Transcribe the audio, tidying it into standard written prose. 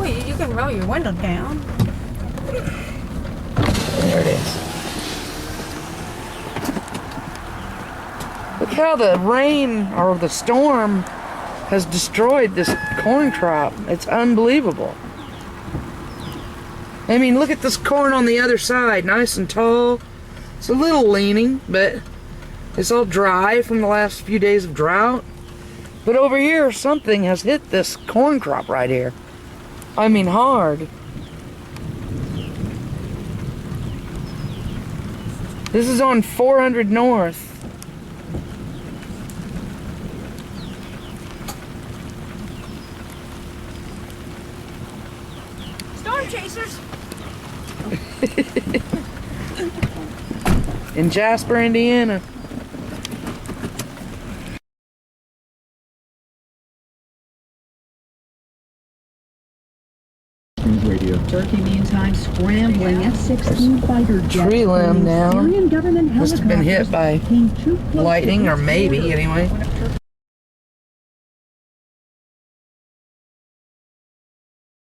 you can roll your window down. There it is. Look how the rain or the storm has destroyed this corn crop. It's unbelievable. I mean, look at this corn on the other side, nice and tall. It's a little leaning, but it's all dry from the last few days of drought. But over here, something has hit this corn crop right here. I mean, hard. This is on 400 North. Storm chasers. In Jasper, Indiana. Radio. Turkey meantime scrambling F-16 fighter jets. Tree limb down. Syrian government Must have been hit by helicopters came too close lightning, to or its maybe border. anyway.